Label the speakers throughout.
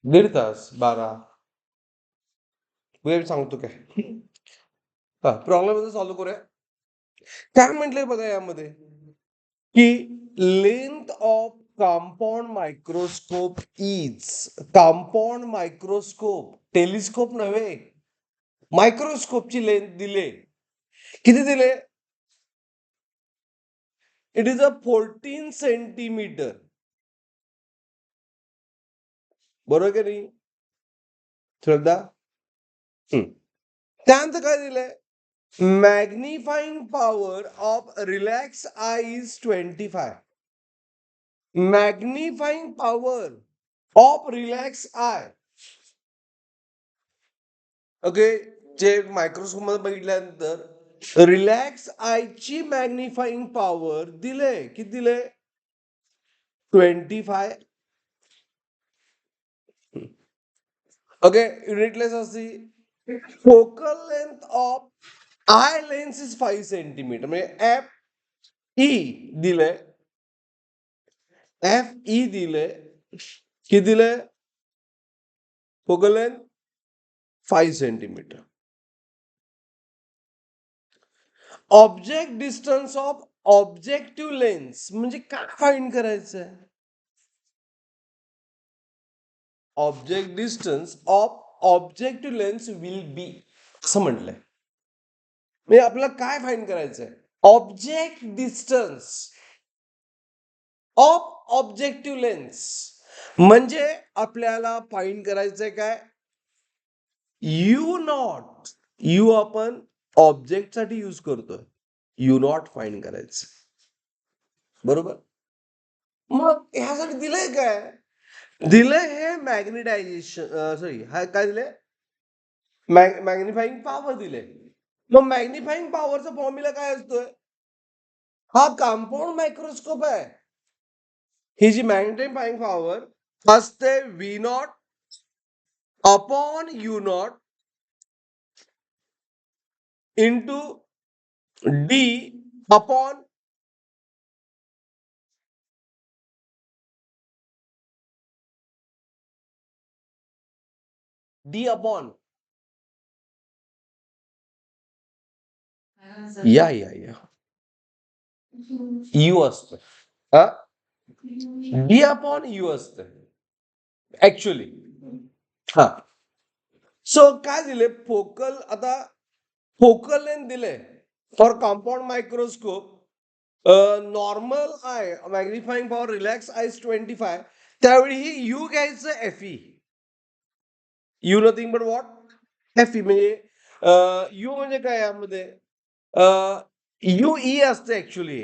Speaker 1: दीड तास 12 वेळ सांगतो काय हा प्रॉब्लेम सॉल्व्ह करूया. काय म्हटलंय बघा यामध्ये की length of compound microscope is compound microscope telescope नव्हे मायक्रोस्कोपची लेंथ दिले किती दिले इट इज अ 14 सेंटीमीटर बरोबर की नाही श्रद्धा त्यानंतर काय दिलंय magnifying power of relax I is 25 magnifying power of relax I okay जे मायक्रोस्कोप मध्ये बघितल्यानंतर रिलॅक्स आयची मॅग्निफाईंग पॉवर दिले किती दिले 25 ओके युनिटलेस असती focal length of eye lens is 5 centimetre म्हणजे एफ ई दिलंय एफ ई दिलंय किती दिलंय focal length 5 centimetre object distance of objective lens म्हणजे काय फाइंड करायचंय object distance of objective lens will be असं म्हटलंय म्हणजे आपल्याला काय फाइंड करायचंय object distance of objective lens म्हणजे आपल्याला फाइंड करायचंय काय यू नॉट यू आपण ऑब्जेक्ट साठी यूज करतोय यू नॉट फाइंड करायचं बरोबर मग ह्यासाठी दिलंय काय दिलंय हे मॅग्नेटायझेशन सॉरी हा काय दिलंय मॅग्निफाईंग पॉवर दिले मग मॅग्निफाईंग पॉवरचा फॉर्म्युला काय असतोय हा कंपाऊंड मायक्रोस्कोप आहे ही जी मॅग्निफाईंग पॉवर असते V not upon you not into D upon D upon या यू असतं हा डी अपॉन यू असतं ऍक्च्युअली हा सो काय दिले फोकल आता फोकल लेंथ दिले for compound microscope normal I magnifying power relax आयज 25 त्यावेळी ही यू घ्यायचं F E U nothing but what F E म्हणजे यू म्हणजे काय यामध्ये यू ई असते ऍक्च्युली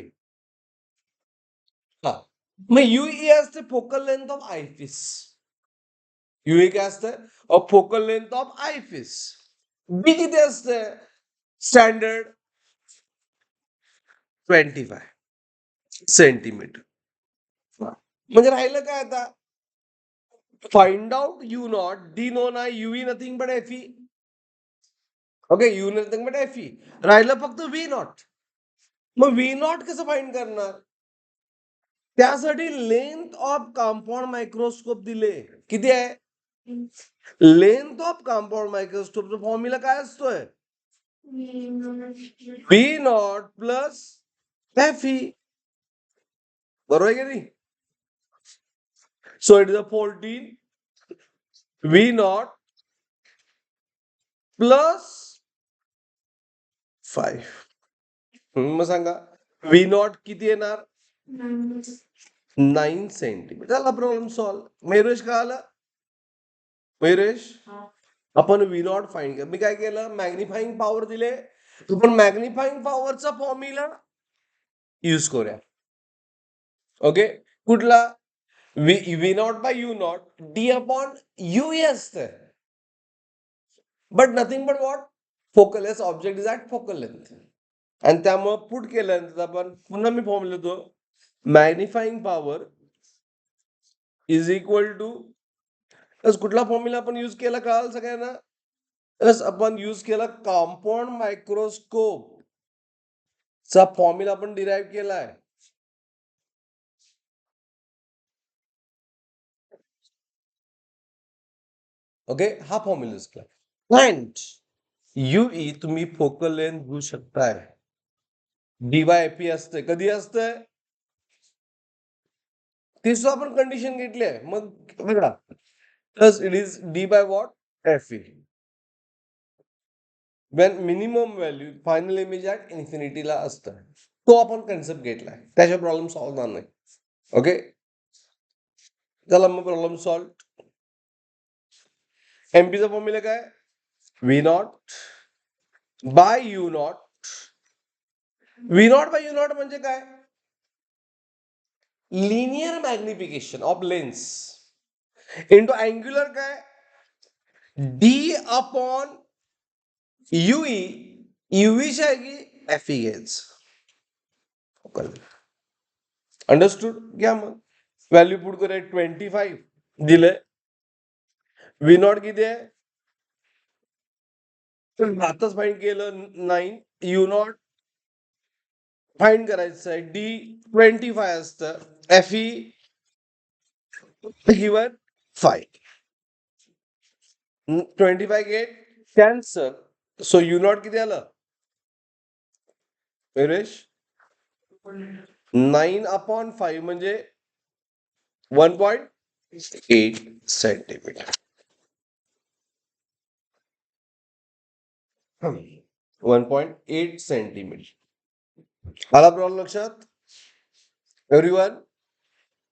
Speaker 1: हा मग यू ई असते focal length of eyepiece u e काय असतं फोकल लेंथ ऑफ आयफिस बी किती असते स्टँडर्ड 25 सेंटीमीटर म्हणजे राहिलं काय आता find out u naught d no ना u e nothing but f e okay u nothing but f e राहिलं फक्त व्ही नॉट मग व्ही नॉट कसं फाइंड करणार त्यासाठी लेंथ ऑफ कंपाऊंड मायक्रोस्कोप दिले किती आहे लेंथ ऑफ कंपाऊंड मायक्रोस्कोपचा फॉर्म्युला काय असतोय V not plus F E बरोबर आहे की नाही so it is a 14 V not plus 5 मग सांगा व्ही नॉट किती येणार 9 सेंटीमीटर झाला प्रॉब्लेम सॉल्व मयुरेश काय आलं मयुरेश आपण व्ही नॉट फाइंड केलं मी काय केलं मॅग्निफाईंग पॉवर दिले आपण मॅग्निफाईंग पॉवरचा फॉर्म्युला यूज करूया ओके कुठला v not by u naught d upon u असतं but nothing but what focal less object is at focal length आणि त्यामुळे पुट केल्यानंतर आपण पुन्हा मी फॉर्म्युला देतो magnifying power is equal to कुठला फॉर्म्युला आपण यूज केला कळाल सगळ्यांना आपण यूज केला कंपाऊंड मायक्रोस्कोप चा फॉर्म्युला आपण डिराईव्ह केलाय ओके, हा फॉर्म्युला असला अँड युई तुम्ही फोकल लेंथ घेऊ शकताय. DYP असते, कधी असतंय ती सुद्धा आपण कंडिशन घेतली आहे. मग बघा, plus it is d by what FE when minimum value final image at इन्फिनिटीला असतं. तो आपण कन्सेप्ट घेतलाय, त्याशिवाय प्रॉब्लेम सॉल्व्ह होणार नाही. ओके, चला मग प्रॉब्लेम सॉल्व्ह. एमपीचा फॉर्म्युला काय, v not by u not. V not by u not म्हणजे काय, linear magnification of lens into angular काय, डी अपॉन युई. युईच्या ऐवजी FE घ्यायचं. अंडरस्टूड. घ्या मग व्हॅल्यू पुट करूया. 25 दिले. व्ही नॉट किती आहे, आताच फाईंड केलं 9. यू नॉट फाईंड करायचं आहे, D25 असतं. FE given 5. 25 get cancel. So you not किती आलं विरेश, 9/5 म्हणजे 1.8 सेंटीमीटर. 1.8 सेंटीमीटर. आला प्रॉब्लेम लक्षात एव्हरीवन.